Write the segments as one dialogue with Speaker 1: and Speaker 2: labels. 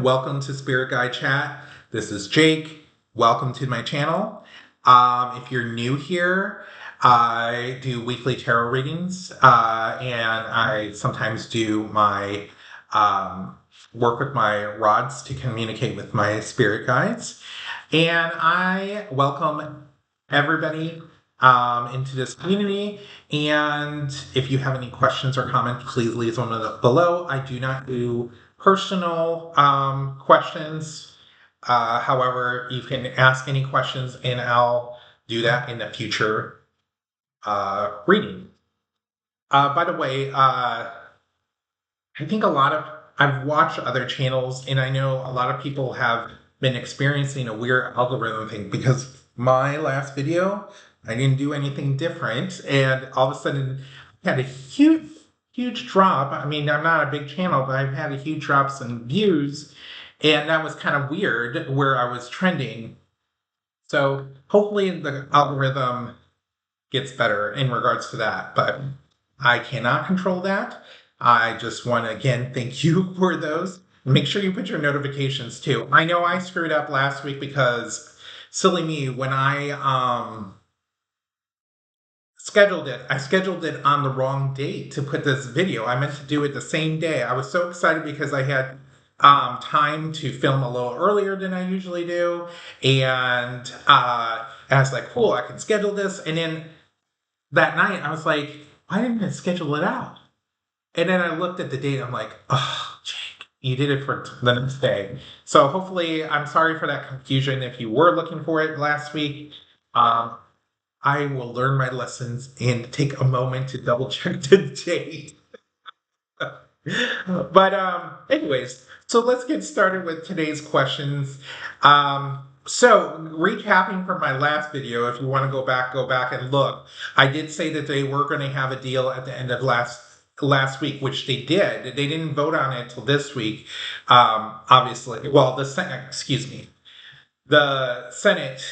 Speaker 1: welcome to Spirit Guide Chat. This is Jake. Welcome to my channel. If you're new here, I do weekly tarot readings, and I sometimes do my work with my rods to communicate with my spirit guides. And I welcome everybody into this community. And if you have any questions or comments, please leave them below. I do not do personal questions. However, you can ask any questions and I'll do that in the future reading. By the way, I think I've watched other channels and I know a lot of people have been experiencing a weird algorithm thing because my last video, I didn't do anything different and all of a sudden I had a huge drop. I mean, I'm not a big channel, but I've had a huge drops in views and that was kind of weird where I was trending. So hopefully the algorithm gets better in regards to that, but I cannot control that. I just want to again thank you for those. Make sure you put your notifications too. I know I screwed up last week because silly me, when I scheduled it on the wrong date to put this video. I meant to do it the same day. I was so excited because I had time to film a little earlier than I usually do, and I was like, cool, I can schedule this. And then that night I was like, why didn't I schedule it out? And then I looked at the date. I'm like, oh, Jake, you did it for the next day. So hopefully, I'm sorry for that confusion. If you were looking for it last week, I will learn my lessons and take a moment to double check the date. But anyways, so let's get started with today's questions. So recapping from my last video, if you want to go back and look, I did say that they were going to have a deal at the end of last week, which they did. They didn't vote on it till this week, obviously. Well, the Senate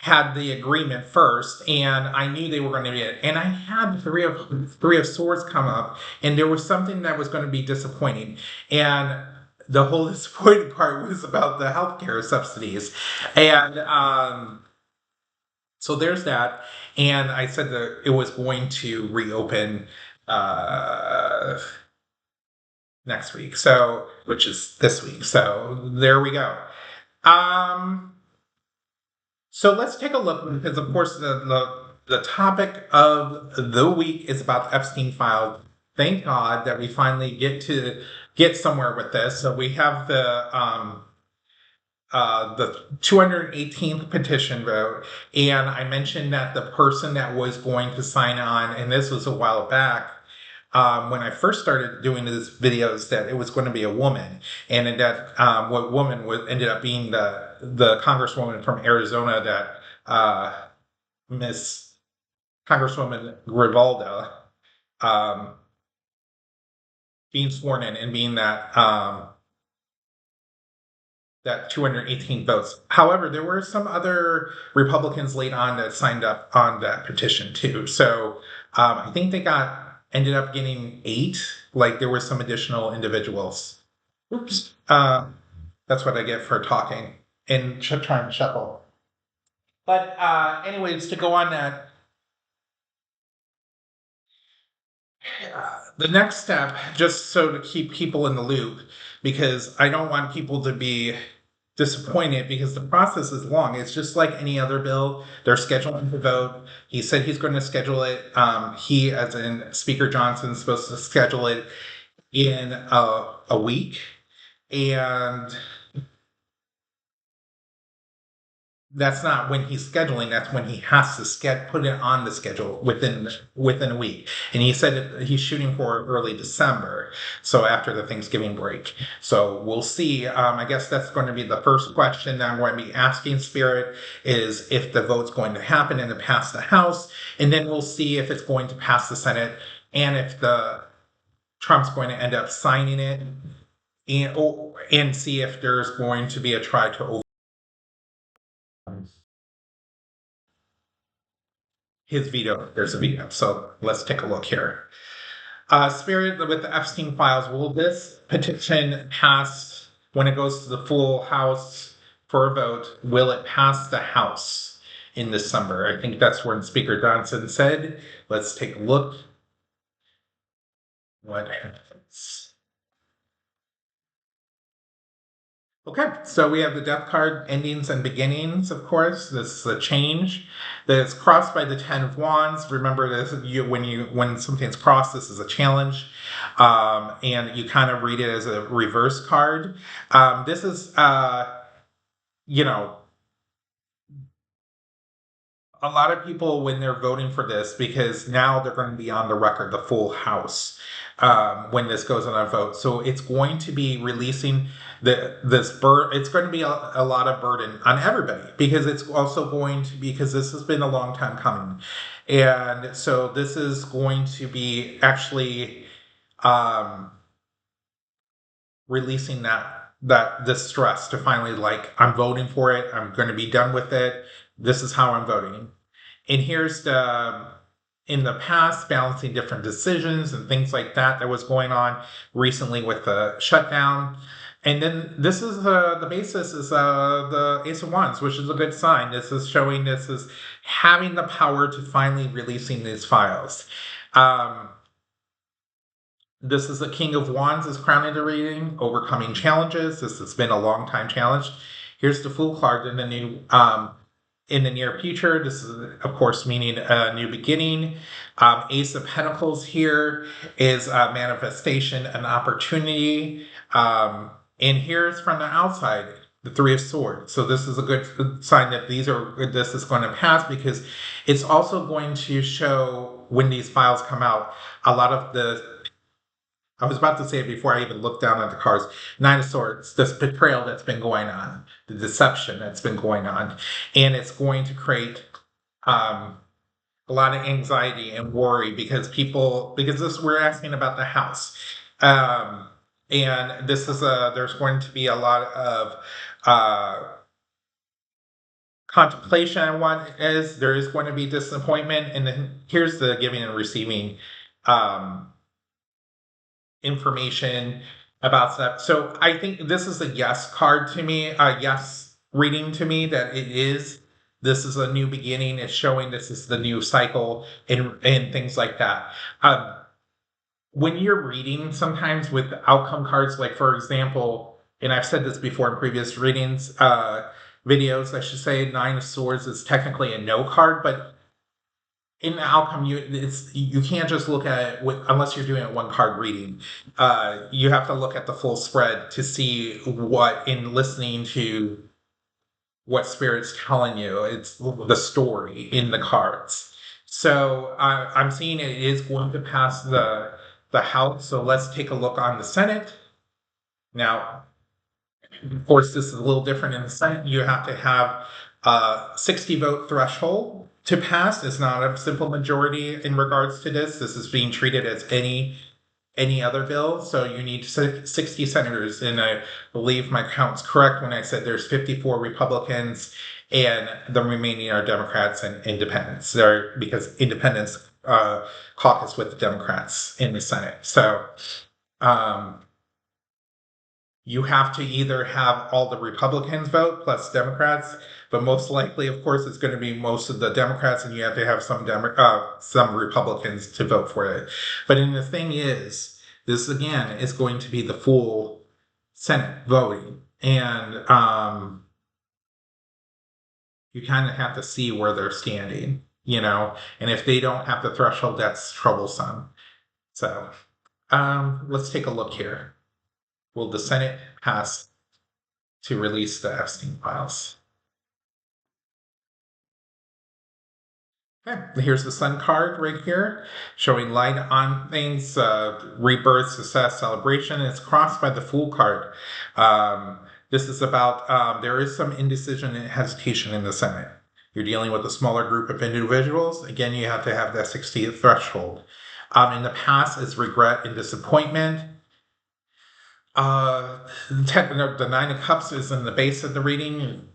Speaker 1: had the agreement first, and I knew they were going to get it. And I had three of swords come up, and there was something that was going to be disappointing. And the whole disappointing part was about the healthcare subsidies. And so there's that. And I said that it was going to reopen next week, so which is this week. So there we go. So let's take a look, because of course the topic of the week is about the Epstein file. Thank God that we finally get somewhere with this. So we have the 218th petition vote, and I mentioned that the person that was going to sign on, and this was a while back, when I first started doing these videos, that it was going to be a woman, and that what woman ended up being the congresswoman from Arizona, that Miss Congresswoman Grivalda, being sworn in and being that 218 votes. However, there were some other Republicans late on that signed up on that petition too. So I think they ended up getting 8. Like there were some additional individuals. Oops. That's what I get for talking and trying to shuffle. But anyways, to go on that, the next step, just so to keep people in the loop, because I don't want people to be disappointed, because the process is long. It's just like any other bill. They're scheduling to vote. He said he's going to schedule it. He, as in Speaker Johnson, is supposed to schedule it in a week. And that's not when he's scheduling, that's when he has to put it on the schedule within a week. And he said that he's shooting for early December, so after the Thanksgiving break. So we'll see. I guess that's going to be the first question that I'm going to be asking Spirit, is if the vote's going to happen and to pass the House, and then we'll see if it's going to pass the Senate, and if Trump's going to end up signing it, and see if there's going to be a try to his veto. There's a veto. So let's take a look here. Spirit with the Epstein files, will this petition pass when it goes to the full House for a vote? Will it pass the House in December? I think that's when Speaker Johnson said. Let's take a look. What happens? Okay, so we have the death card, endings and beginnings, of course. This is a change that is crossed by the Ten of Wands. Remember this, when something's crossed, this is a challenge. And you kind of read it as a reverse card. This is, you know, a lot of people when they're voting for this, because now they're going to be on the record, the full House, when this goes on a vote. So it's going to be releasing it's going to be a lot of burden on everybody, because it's also going to be, because this has been a long time coming. And so this is going to be actually releasing this stress to finally, like, I'm voting for it. I'm going to be done with it. This is how I'm voting. And here's in the past, balancing different decisions and things like that was going on recently with the shutdown. And then this is the basis is the Ace of Wands, which is a good sign. This is showing this is having the power to finally releasing these files. This is the King of Wands is crowning the reading, overcoming challenges. This has been a long time challenge. Here's the Fool card in the new in the near future. This is, of course, meaning a new beginning. Ace of Pentacles here is a manifestation, an opportunity. And here's from the outside, the Three of Swords. So this is a good sign that this is going to pass, because it's also going to show, when these files come out, a lot of I was about to say it before I even looked down at the cards. Nine of Swords, this betrayal that's been going on, the deception that's been going on. And it's going to create a lot of anxiety and worry, because we're asking about the House. And this is there's going to be a lot of contemplation on what is. There is going to be disappointment. And then here's the giving and receiving information about that. So I think this is a yes card to me, a yes reading to me, that this is a new beginning. It's showing this is the new cycle and things like that. When you're reading sometimes with outcome cards, like for example, and I've said this before in previous readings, videos, I should say, Nine of Swords is technically a no card, but in the outcome, you can't just look at it unless you're doing a one card reading. You have to look at the full spread to see in listening to what Spirit's telling you. It's the story in the cards. So I'm seeing it is going to pass the House. So let's take a look on the Senate. Now, of course, this is a little different in the Senate. You have to have a 60 vote threshold to pass. It's not a simple majority in regards to this. This is being treated as any other bill. So you need 60 senators, and I believe my count's correct when I said there's 54 Republicans and the remaining are Democrats and independents. Because independents caucus with the Democrats in the Senate. So you have to either have all the Republicans vote plus Democrats, but most likely, of course, it's going to be most of the Democrats, and you have to have some Republicans to vote for it. But the thing is, this again is going to be the full Senate voting, and you kind of have to see where they're standing, and if they don't have the threshold, that's troublesome. So let's take a look here. Will the Senate pass to release the Epstein files? Okay, here's the Sun card right here, showing light on things, rebirth, success, celebration. It's crossed by the Fool card. This is about, there is some indecision and hesitation in the Senate. You're dealing with a smaller group of individuals. Again, you have to have that 60th threshold. In the past, it's regret and disappointment. The Nine of Cups is in the base of the reading.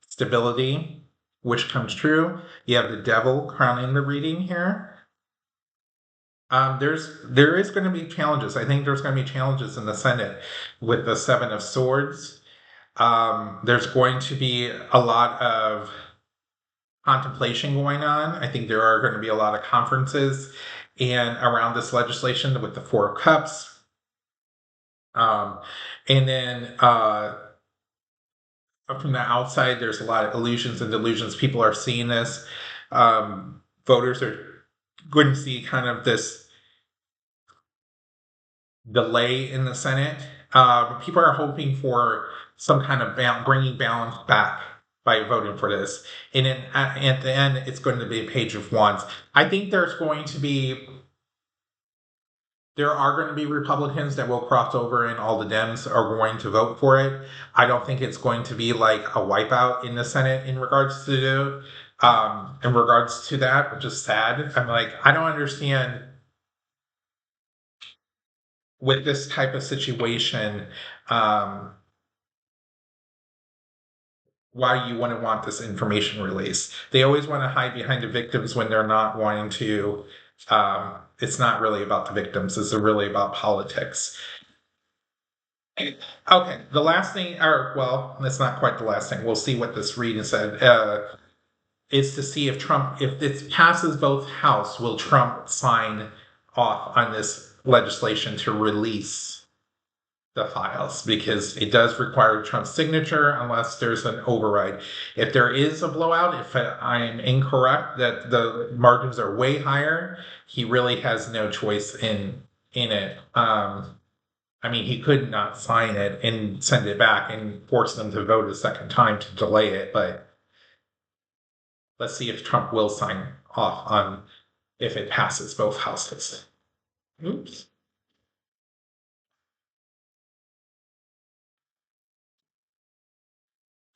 Speaker 1: Stability, which comes true. You have the Devil crowning the reading here. There is going to be challenges. I think there's going to be challenges in the Senate with the Seven of Swords. There's going to be a lot of contemplation going on. I think there are going to be a lot of conferences and around this legislation with the Four of Cups. And then from the outside, there's a lot of illusions and delusions. People are seeing this. Voters are going to see kind of this delay in the Senate. People are hoping for some kind of bringing balance back by voting for this. And then at the end, it's going to be a page of wands. I think there are going to be Republicans that will cross over and all the Dems are going to vote for it. I don't think it's going to be like a wipeout in the Senate in regards to that, which is sad. I'm like, I don't understand with this type of situation, why you wouldn't want this information released. They always want to hide behind the victims when they're not wanting to. It's not really about the victims. It's really about politics. Okay, the last thing, or well, that's not quite the last thing. We'll see what this reading said. Is to see if this passes both House, will Trump sign off on this legislation to release the files? Because it does require Trump's signature unless there's an override. If there is a blowout, if I am incorrect that the margins are way higher, he really has no choice in it. I mean, he could not sign it and send it back and force them to vote a second time to delay it, but let's see if Trump will sign off on if it passes both houses. Oops.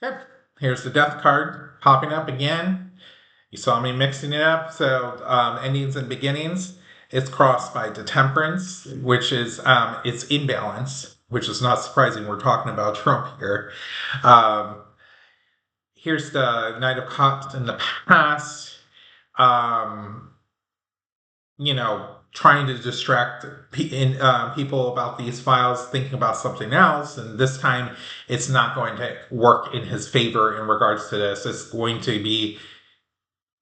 Speaker 1: Okay, here's the death card popping up again. You saw me mixing it up. So endings and beginnings. It's crossed by the Temperance, which is it's imbalance, which is not surprising. We're talking about Trump here. Here's the Knight of Cups in the past. Trying to distract people about these files, thinking about something else. And this time, it's not going to work in his favor in regards to this. It's going to be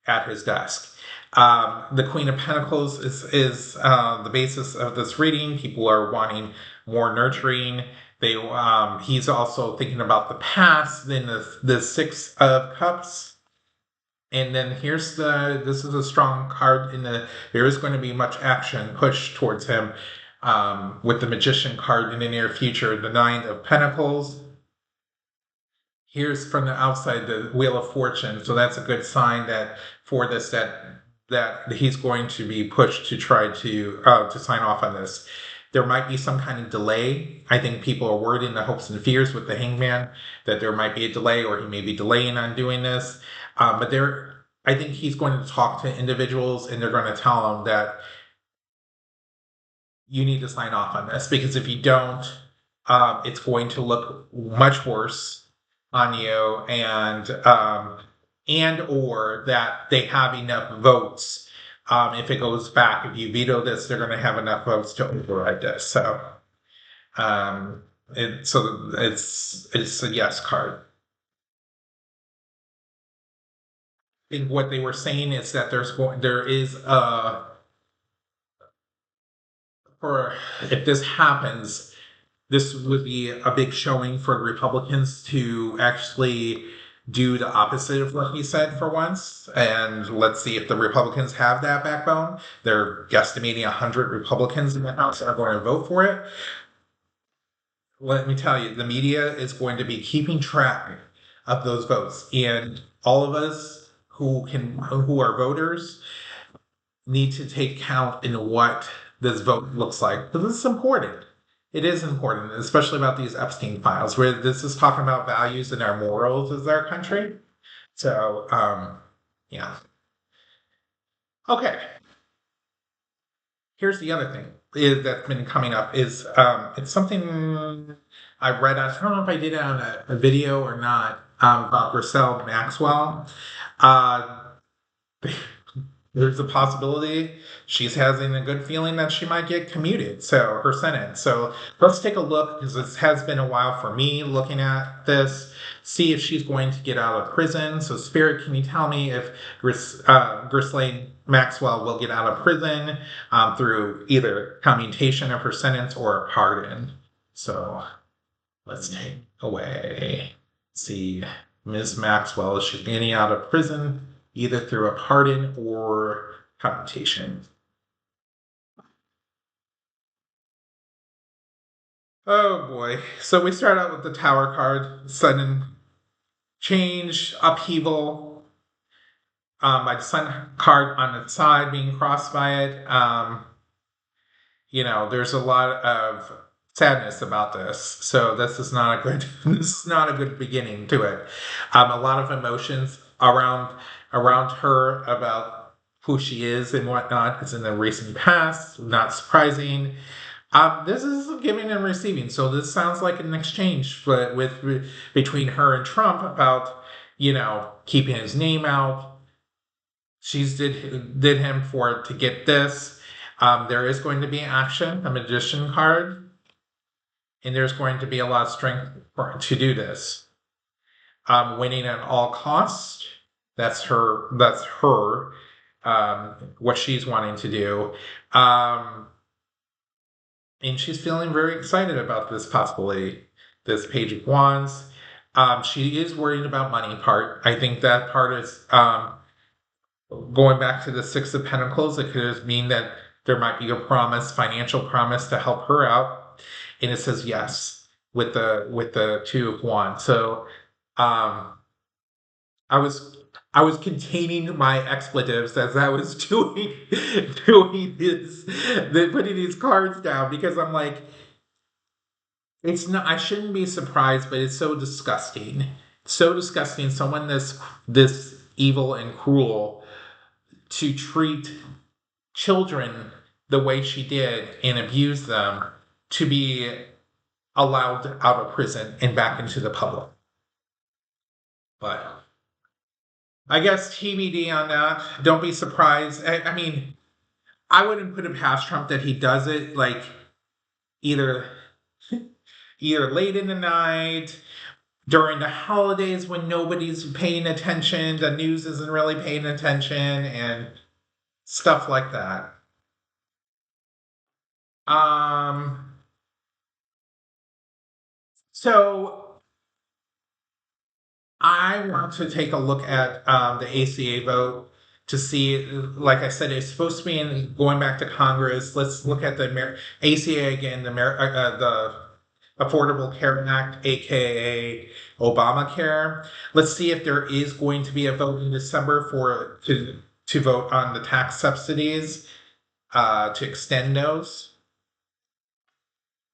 Speaker 1: at his desk. The Queen of Pentacles is the basis of this reading. People are wanting more nurturing. He's also thinking about the past. Then the Six of Cups. And then this is a strong card there is going to be much action pushed towards him with the Magician card in the near future, the Nine of Pentacles. Here's from the outside the Wheel of Fortune. So that's a good sign that for this that he's going to be pushed to try to sign off on this. There might be some kind of delay. I think people are worried in the hopes and fears with the Hangman that there might be a delay or he may be delaying on doing this. I think he's going to talk to individuals and they're going to tell him that you need to sign off on this because if you don't, it's going to look much worse on you and or that they have enough votes. If it goes back, if you veto this, they're going to have enough votes to override this. So, it's a yes card. I think what they were saying is that there is for if this happens, this would be a big showing for Republicans to actually do the opposite of what he said for once. And let's see if the Republicans have that backbone. They're guesstimating 100 Republicans in the House are going to vote for it. Let me tell you, the media is going to be keeping track of those votes. And all of us who are voters need to take count in what this vote looks like. Because this is important. It is important, especially about these Epstein files, where this is talking about values and our morals as our country. So, yeah. Okay. Here's the other thing that's been coming up is it's something I read. I don't know if I did it on a video or not about Maxwell. there's a possibility she's having a good feeling that she might get commuted, so her sentence. So let's take a look, because this has been a while for me looking at this, see if she's going to get out of prison. So Spirit, can you tell me if Ghislaine Maxwell will get out of prison through either commutation of her sentence or a pardon? So let's take away, see, Ms. Maxwell, is she getting out of prison either through a pardon or commutation? Oh boy. So we start out with the Tower card, sudden change, upheaval, by the Sun card on its side being crossed by it. There's a lot of sadness about this. So this is not a good this is not a good beginning to it. A lot of emotions around her about who she is and whatnot is in the recent past. Not surprising. This is giving and receiving. So this sounds like an exchange, but between her and Trump about keeping his name out. She's did him to get this. There is going to be action, a magician card, and there's going to be a lot of strength to do this. Winning at all costs. That's her. That's her. What she's wanting to do. And she's feeling very excited about this possibility. This Page of Wands. She is worried about money part. I think that part is going back to the Six of Pentacles. It could mean that there might be a promise, financial promise to help her out. And it says yes with the Two of Wands. So I was containing my expletives as I was doing putting these cards down, because I'm like, it's not. I shouldn't be surprised, but it's so disgusting. So disgusting. Someone this evil and cruel to treat children the way she did and abuse them, to be allowed out of prison and back into the public. But I guess TBD on that. Don't be surprised. I mean, I wouldn't put it past Trump that he does it like either late in the night, during the holidays when nobody's paying attention, the news isn't really paying attention, and stuff like that. So I want to take a look at the ACA vote to see, like I said, it's supposed to be going back to Congress. Let's look at the ACA again, the Affordable Care Act, aka Obamacare. Let's see if there is going to be a vote in December to vote on the tax subsidies, to extend those.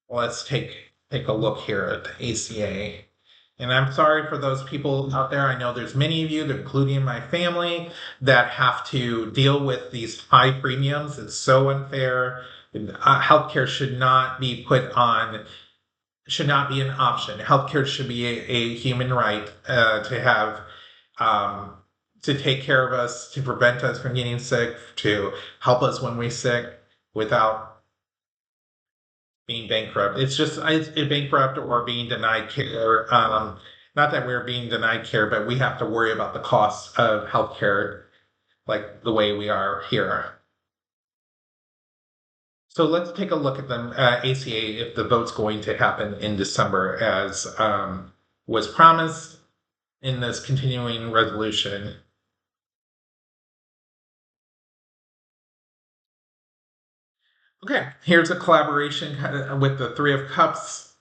Speaker 1: Let's take a look here at the ACA. And I'm sorry for those people out there. I know there's many of you, including my family, that have to deal with these high premiums. It's so unfair. Healthcare should not be should not be an option. Healthcare should be a human right, to have, to take care of us, to prevent us from getting sick, to help us when we're sick without being bankrupt. It's just it's bankrupt or being denied care. Not that we're being denied care, but we have to worry about the costs of healthcare, like the way we are here. So let's take a look at the ACA, if the vote's going to happen in December as was promised in this continuing resolution. Okay, here's a collaboration with the Three of Cups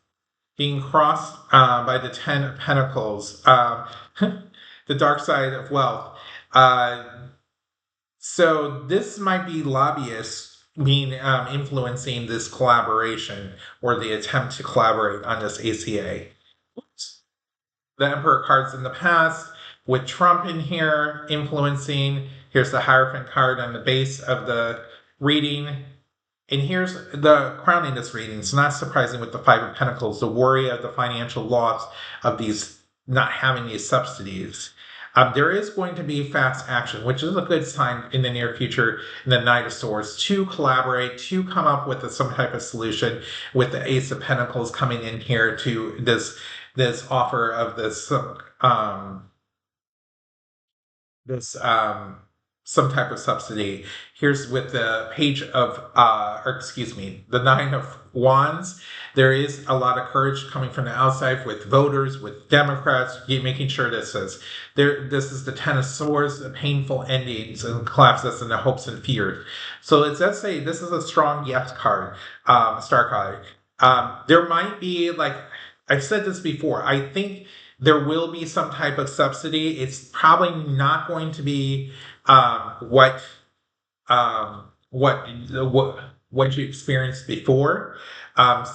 Speaker 1: being crossed by the Ten of Pentacles, the dark side of wealth. So this might be lobbyists being influencing this collaboration, or the attempt to collaborate on this ACA. The Emperor cards in the past, with Trump in here influencing. Here's the Hierophant card on the base of the reading. And here's the crowning this reading. It's not surprising with the Five of Pentacles, the worry of the financial loss of these not having these subsidies. There is going to be fast action, which is a good sign in the near future in the Knight of Swords to collaborate, to come up with some type of solution with the Ace of Pentacles coming in here to this offer of this some type of subsidy. Here's with the page of or excuse me, the Nine of Wands. There is a lot of courage coming from the outside with voters, with Democrats, making sure this is the Ten of Swords, the painful endings and collapses and the hopes and fears. So let's say this is a strong yes card, star card. There might be, like I've said this before, I think there will be some type of subsidy. It's probably not going to be what you experienced before.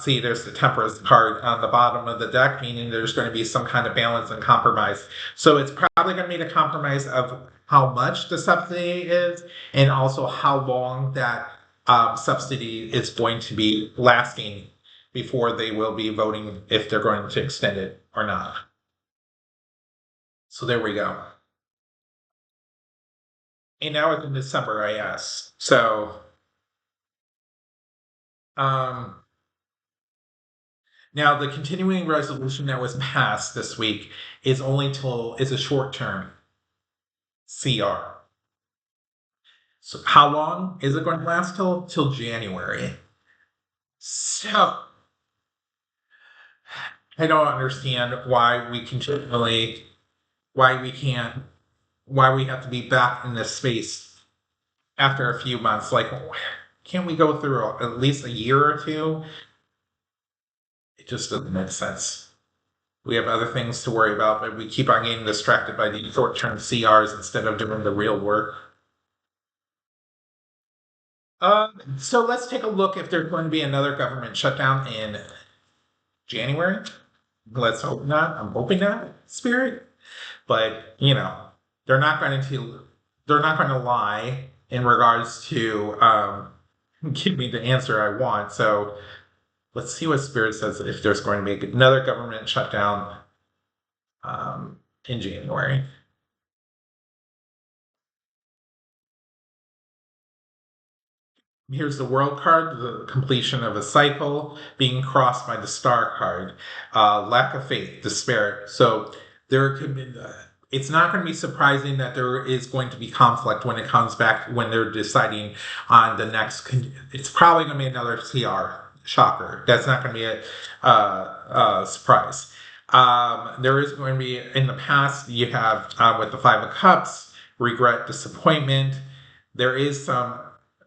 Speaker 1: See, there's the Temperance card on the bottom of the deck, meaning there's going to be some kind of balance and compromise. So it's probably going to be the compromise of how much the subsidy is, and also how long that subsidy is going to be lasting before they will be voting if they're going to extend it or not. So there we go. And now it's in December, I guess. So, now the continuing resolution that was passed this week is a short term CR. So how long is it going to last till January? So I don't understand why we have to be back in this space after a few months. Like, can't we go through at least a year or two? It just doesn't make sense. We have other things to worry about, but we keep on getting distracted by these short-term CRs instead of doing the real work. So let's take a look if there's going to be another government shutdown in January. Let's hope not. I'm hoping not, Spirit. But they're not going to lie in regards to give me the answer I want. So let's see what Spirit says if there's going to be another government shutdown in January. Here's the World card, the completion of a cycle being crossed by the Star card. Lack of faith, despair. So there could be. It's not going to be surprising that there is going to be conflict when it comes back, when they're deciding on the next. It's probably going to be another CR. Shocker. That's not going to be a surprise. There is going to be, in the past, you have with the Five of Cups, regret, disappointment. There is some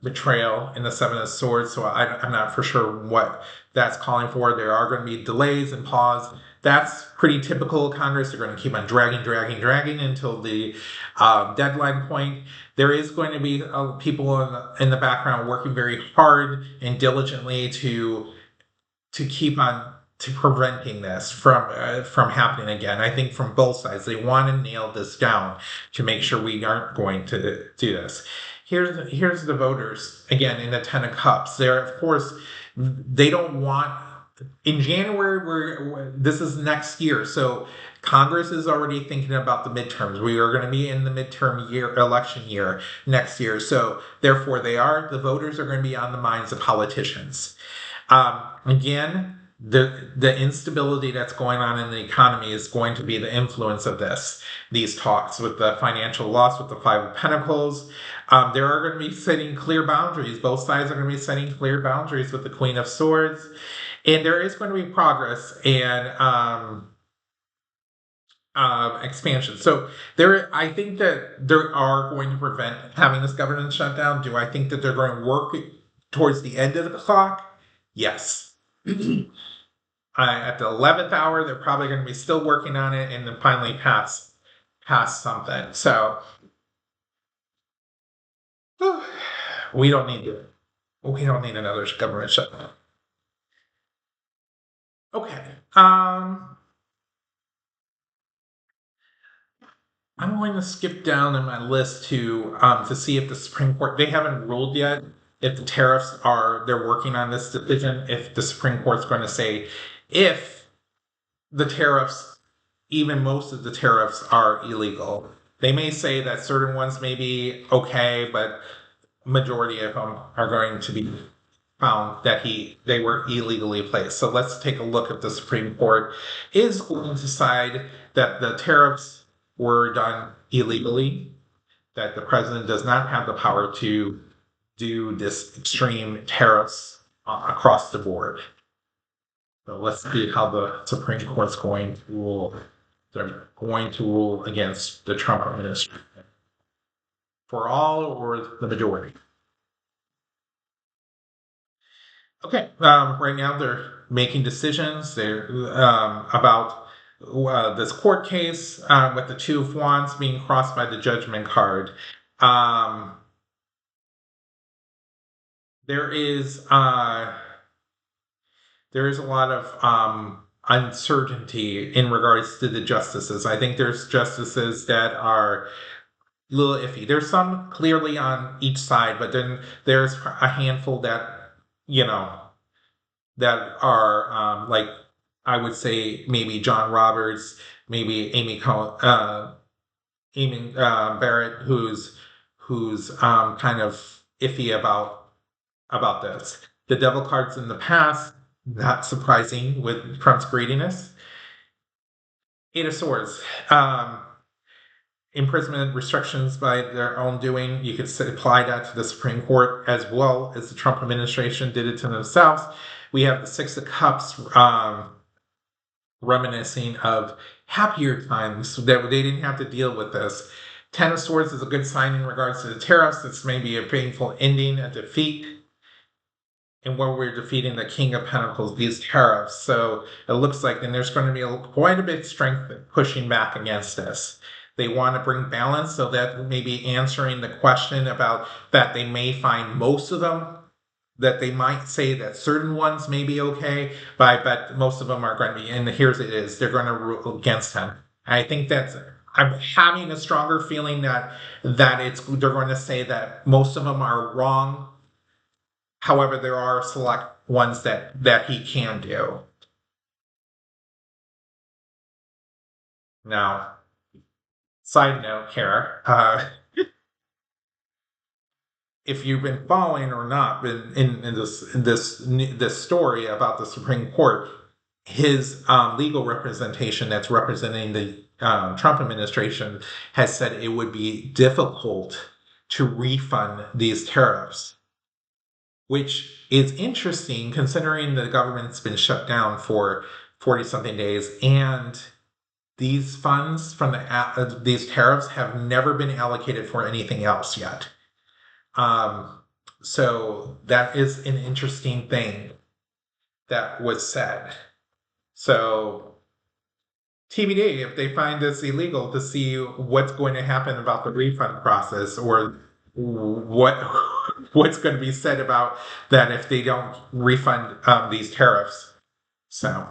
Speaker 1: betrayal in the Seven of Swords, so I'm not for sure what that's calling for. There are going to be delays and pause. That's pretty typical of Congress. They're going to keep on dragging until the deadline point. There is going to be people in the background working very hard and diligently to keep on to preventing this from happening again. I think from both sides, they want to nail this down to make sure we aren't going to do this. Here's the voters again in the Ten of Cups. They're, of course, they don't want. In January, this is next year, so Congress is already thinking about the midterms. We are going to be in the midterm election year next year, so therefore the voters are going to be on the minds of politicians. Again, the instability that's going on in the economy is going to be the influence of these talks with the financial loss, with the Five of Pentacles. There are going to be setting clear boundaries. Both sides are going to be setting clear boundaries with the Queen of Swords. And there is going to be progress and expansion. So I think that they are going to prevent having this government shutdown. Do I think that they're going to work towards the end of the clock? Yes. At the 11th hour, they're probably going to be still working on it and then finally pass something. So we don't need another government shutdown. Okay. I'm going to skip down in my list to see if the Supreme Court, they haven't ruled yet if the tariffs they're working on this decision, if the Supreme Court's going to say if the tariffs, even most of the tariffs, are illegal. They may say that certain ones may be okay, but majority of them are going to be found that they were illegally placed. So let's take a look at the Supreme Court is going to decide that the tariffs were done illegally, that the president does not have the power to do this extreme tariffs across the board. So let's see how the Supreme Court's going to rule. They're going to rule against the Trump administration. For all or the majority? Okay, right now they're making decisions. They're about this court case with the two of wands being crossed by the judgment card. There is a lot of uncertainty in regards to the justices. I think there's justices that are a little iffy. There's some clearly on each side, but then there's a handful that that are like I would say maybe John Roberts, maybe Amy Barrett, who's kind of iffy about this. The devil cards in the past, not surprising with Trump's greediness. Eight of Swords. Imprisonment restrictions by their own doing. You could apply that to the Supreme Court as well as the Trump administration did it to themselves. We have the Six of Cups reminiscing of happier times that they didn't have to deal with this. Ten of Swords is a good sign in regards to the tariffs. It's maybe a painful ending, a defeat. And where we're defeating the King of Pentacles, these tariffs. So it looks like then there's going to be quite a bit of strength pushing back against this. They want to bring balance, so that may be answering the question about that they may find most of them, that they might say that certain ones may be okay, but I bet most of them are going to be, and here's it is, they're going to rule against him. I think I'm having a stronger feeling that they're going to say that most of them are wrong. However, there are select ones that he can do. Now, side note here, if you've been following or not in this story about the Supreme Court, his legal representation that's representing the Trump administration has said it would be difficult to refund these tariffs, which is interesting considering the government's been shut down for 40-something days, and these funds from these tariffs have never been allocated for anything else yet. So that is an interesting thing that was said. So TBD if they find this illegal, to see what's going to happen about the refund process, or what's going to be said about that if they don't refund these tariffs. So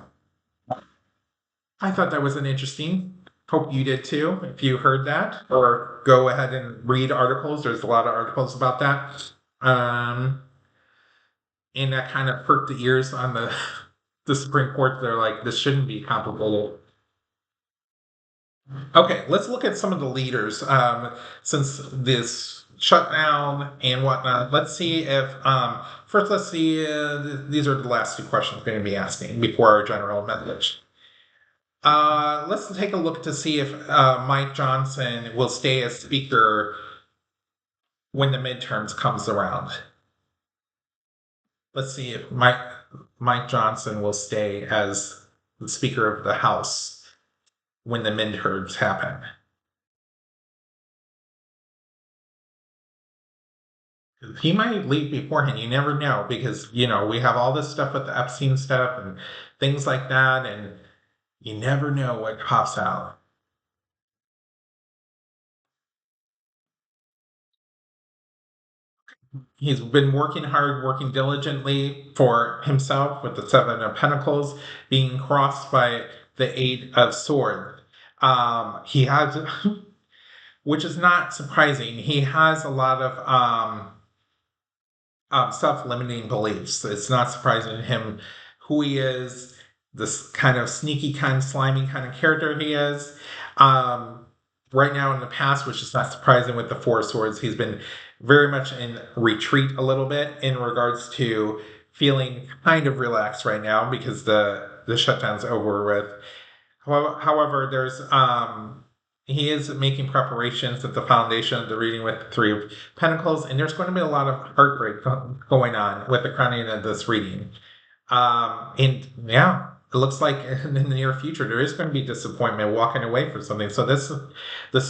Speaker 1: I thought that was an interesting. Hope you did too, if you heard that, or go ahead and read articles. There's a lot of articles about that. And that kind of perked the ears on the Supreme Court. They're like, this shouldn't be complicated. Okay, let's look at some of the leaders since this shutdown and whatnot. Let's see if first. Let's see. These are the last two questions I'm going to be asking before our general message. Let's take a look to see if Mike Johnson will stay as Speaker when the midterms comes around. Let's see if Mike Johnson will stay as the Speaker of the House when the midterms happen. He might leave beforehand. You never know, because we have all this stuff with the Epstein stuff and things like that, and you never know what pops out. He's been working hard, working diligently for himself with the Seven of Pentacles being crossed by the Eight of Swords. He has, which is not surprising, he has a lot of self-limiting beliefs. It's not surprising to him who he is, this kind of sneaky, kind of slimy kind of character he is. right now in the past, which is not surprising with the Four of Swords, he's been very much in retreat a little bit in regards to feeling kind of relaxed right now because the shutdown's over with. However, there's he is making preparations at the foundation of the reading with the Three of Pentacles, and there's going to be a lot of heartbreak going on with the crowning of this reading. And yeah, it looks like in the near future there is going to be disappointment walking away from something. So this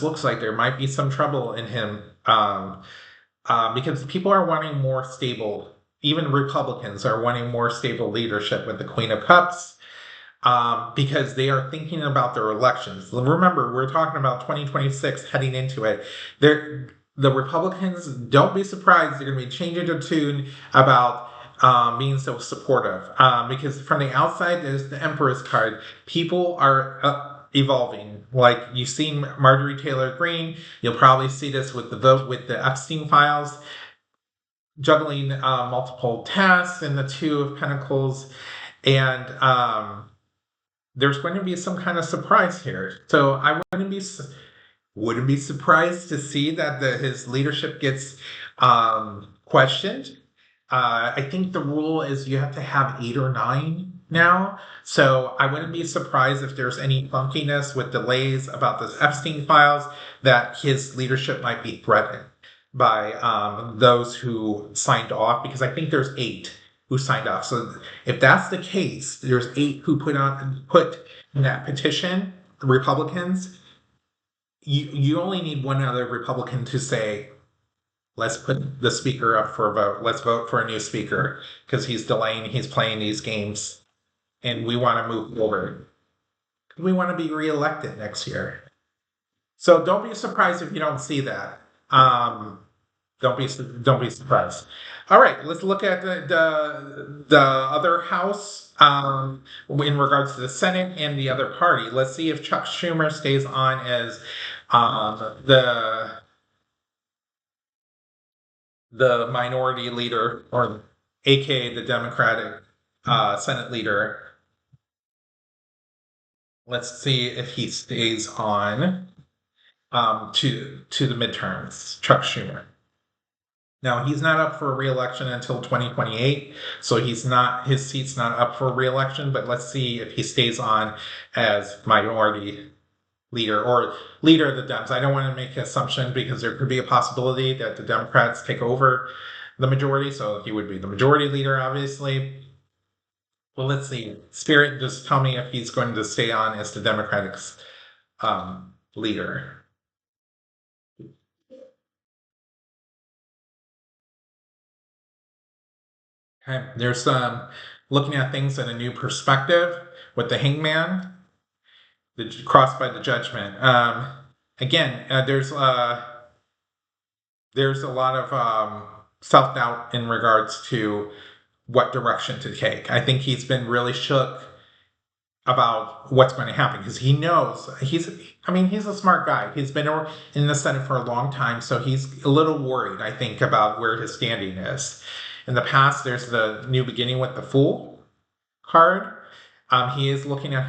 Speaker 1: looks like there might be some trouble in him, because people are wanting more stable. Even Republicans are wanting more stable leadership with the Queen of Cups. Because they are thinking about their elections. Remember, we're talking about 2026 heading into it. The Republicans, don't be surprised, they're going to be changing their tune about being so supportive. Because from the outside, there's the Emperor's card. People are evolving. Like you've seen Marjorie Taylor Greene, you'll probably see this with the vote with the Epstein files, juggling multiple tasks in the Two of Pentacles, and there's going to be some kind of surprise here. So I wouldn't be surprised to see that his leadership gets questioned. I think the rule is you have to have 8 or 9 now. So I wouldn't be surprised if there's any funkiness with delays about the Epstein files, that his leadership might be threatened by those who signed off, because I think there's 8 who signed off. So if that's the case, there's 8 who put in that petition, the Republicans. You only need one other Republican to say, let's put the speaker up for a vote. Let's vote for a new speaker because he's delaying, he's playing these games, and we want to move forward. We want to be reelected next year. So don't be surprised if you don't see that. Don't be surprised. All right, let's look at the other house in regards to the Senate and the other party. Let's see if Chuck Schumer stays on as the minority leader, or AKA the Democratic Senate leader. Let's see if he stays on to the midterms, Chuck Schumer. Now, he's not up for re-election until 2028, so his seat's not up for re-election, but let's see if he stays on as minority leader or leader of the Dems. I don't want to make an assumption because there could be a possibility that the Democrats take over the majority, so he would be the majority leader, obviously. Well, let's see. Spirit, just tell me if he's going to stay on as the Democratic leader. Okay, there's looking at things in a new perspective with the Hangman, the crossed by the Judgment. Again, there's a lot of self-doubt in regards to what direction to take. I think he's been really shook about what's going to happen because he knows he's a smart guy. He's been in the Senate for a long time, so he's a little worried, I think, about where his standing is. In the past, there's the New Beginning with the Fool card. He is looking at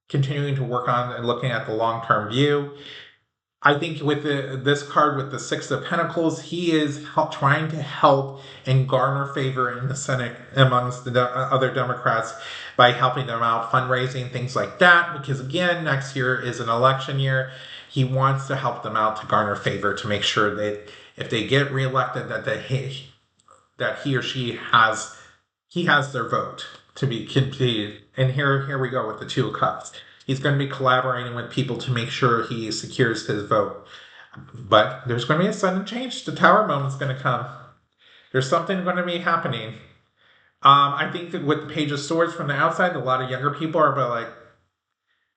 Speaker 1: continuing to work on and looking at the long-term view. I think with this card with the Six of Pentacles, he is trying to help and garner favor in the Senate amongst the other Democrats by helping them out, fundraising, things like that. Because again, next year is an election year. He wants to help them out to garner favor, to make sure that if they get reelected, that he or she has their vote to be completed. And here we go with the Two of Cups. He's going to be collaborating with people to make sure he secures his vote. But there's going to be a sudden change. The Tower moment's going to come. There's something going to be happening. I think that with the Page of Swords from the outside, a lot of younger people are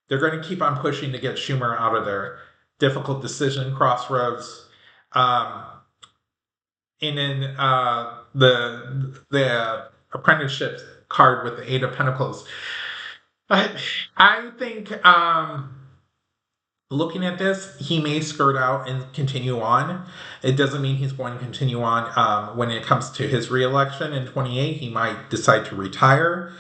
Speaker 1: they're going to keep on pushing to get Schumer out of there. Difficult decision, crossroads. And then the apprenticeship card with the Eight of Pentacles. I think looking at this, he may skirt out and continue on. It doesn't mean he's going to continue on when it comes to his reelection in 28. He might decide to retire.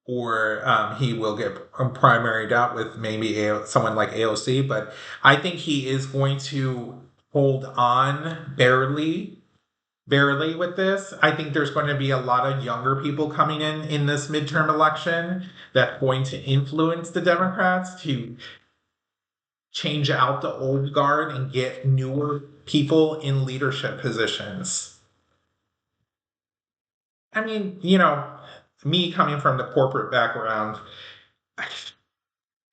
Speaker 1: or he will get primaried out with maybe someone like AOC. But I think he is going to hold on barely with this. I think there's going to be a lot of younger people coming in this midterm election that's going to influence the Democrats to change out the old guard and get newer people in leadership positions. I mean, me coming from the corporate background,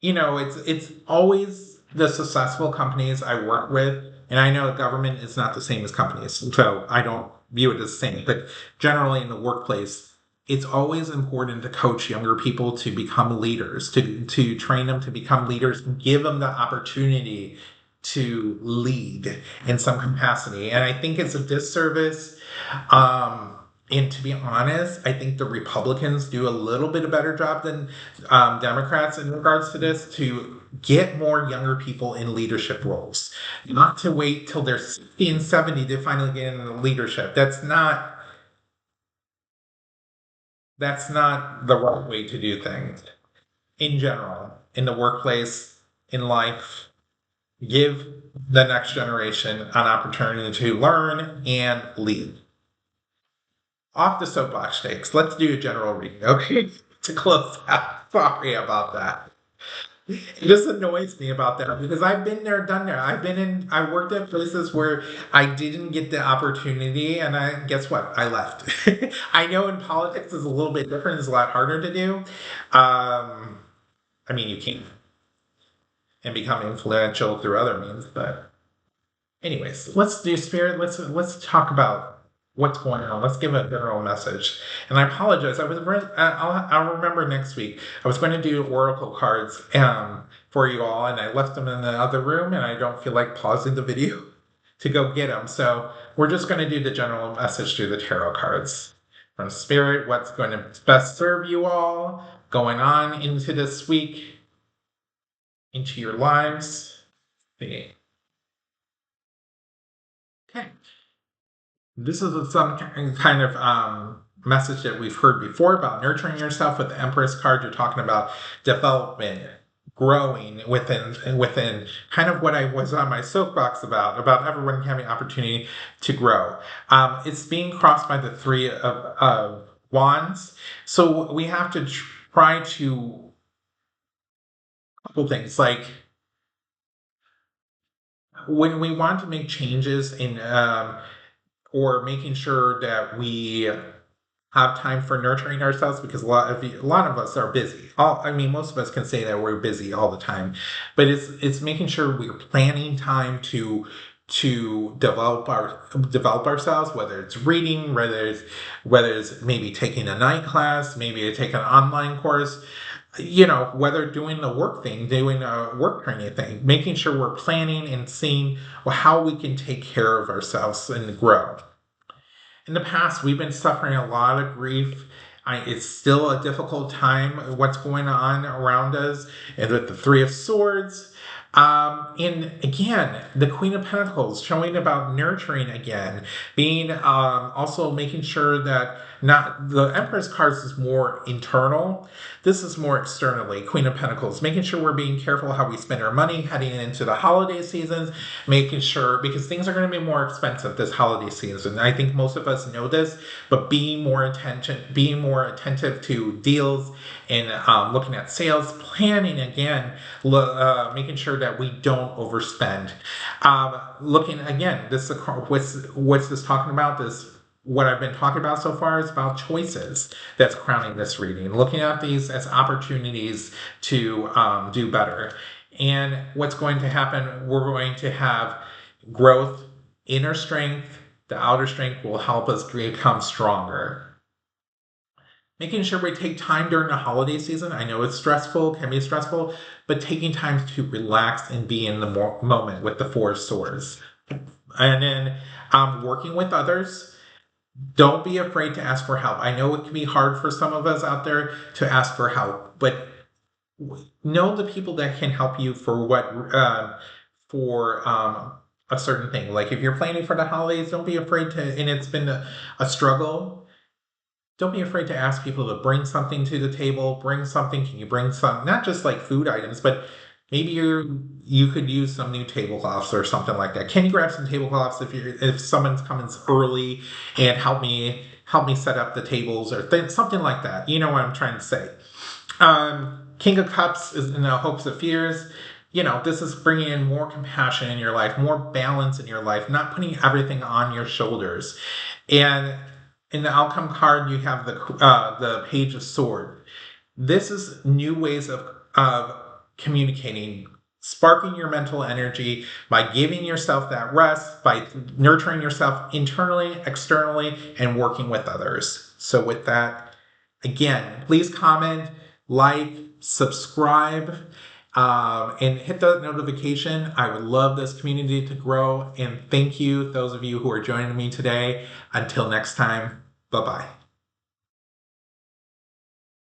Speaker 1: it's always the successful companies I work with, and I know government is not the same as companies, so I don't view it as the same. But generally in the workplace, it's always important to coach younger people to become leaders, to train them to become leaders, and give them the opportunity to lead in some capacity. And I think it's a disservice. And to be honest, I think the Republicans do a little bit of better job than Democrats in regards to this, to get more younger people in leadership roles, not to wait till they're 60 and 70 to finally get into leadership. That's not the right way to do things in general, in the workplace, in life. Give the next generation an opportunity to learn and lead. Off the soapbox stakes. Let's do a general reading, okay? To close out. Sorry about that. It just annoys me about that because I've been there, done that. I worked at places where I didn't get the opportunity, and guess what? I left. I know in politics it's a little bit different, it's a lot harder to do. I mean, you can and become influential through other means, but anyways, let's do spirit. Let's talk about what's going on. Let's give a general message. And I apologize. I'll remember next week. I was going to do oracle cards for you all, and I left them in the other room, and I don't feel like pausing the video to go get them. So we're just going to do the general message through the tarot cards from spirit. What's going to best serve you all going on into this week, into your lives. Okay. This is some kind of message that we've heard before about nurturing yourself. With the Empress card, you're talking about development, growing within kind of what I was on my soapbox about everyone having opportunity to grow. It's being crossed by the Three of Wands. So we have to try to couple things like when we want to make changes in or making sure that we have time for nurturing ourselves, because a lot of us are busy. Most of us can say that we're busy all the time, but it's making sure we're planning time to develop ourselves, whether it's reading, whether it's maybe taking a night class, maybe take an online course, whether doing the work thing, doing a work training thing, making sure we're planning and seeing how we can take care of ourselves and grow. In the past, we've been suffering a lot of grief. It's still a difficult time, what's going on around us, and with the Three of Swords. And again, the Queen of Pentacles showing about nurturing again, being also making sure that not the Empress cards is more internal. This is more externally. Queen of Pentacles, making sure we're being careful how we spend our money heading into the holiday seasons, making sure, because things are going to be more expensive this holiday season. I think most of us know this, but being more attentive to deals and looking at sales, planning again, making sure that we don't overspend. Looking again, what's this talking about? What I've been talking about so far is about choices that's crowning this reading. Looking at these as opportunities to do better. And what's going to happen, we're going to have growth, inner strength. The outer strength will help us become stronger. Making sure we take time during the holiday season. I know it's stressful, can be stressful, but taking time to relax and be in the moment with the Four of Swords. And then working with others. Don't be afraid to ask for help. I know it can be hard for some of us out there to ask for help, but know the people that can help you for a certain thing. Like if you're planning for the holidays, don't be afraid to, and it's been a struggle, don't be afraid to ask people to bring something to the table. Bring something. Can you bring some, not just like food items, but maybe you could use some new tablecloths or something like that. Can you grab some tablecloths if someone's coming early and help me set up the tables or something like that. You know what I'm trying to say. King of Cups is in the hopes of fears. This is bringing in more compassion in your life, more balance in your life, not putting everything on your shoulders. And in the outcome card, you have the Page of Sword. This is new ways of communicating, sparking your mental energy by giving yourself that rest, by nurturing yourself internally, externally, and working with others. So with that, again, please comment, like, subscribe, and hit the notification. I would love this community to grow. And thank you, those of you who are joining me today. Until next time, bye-bye.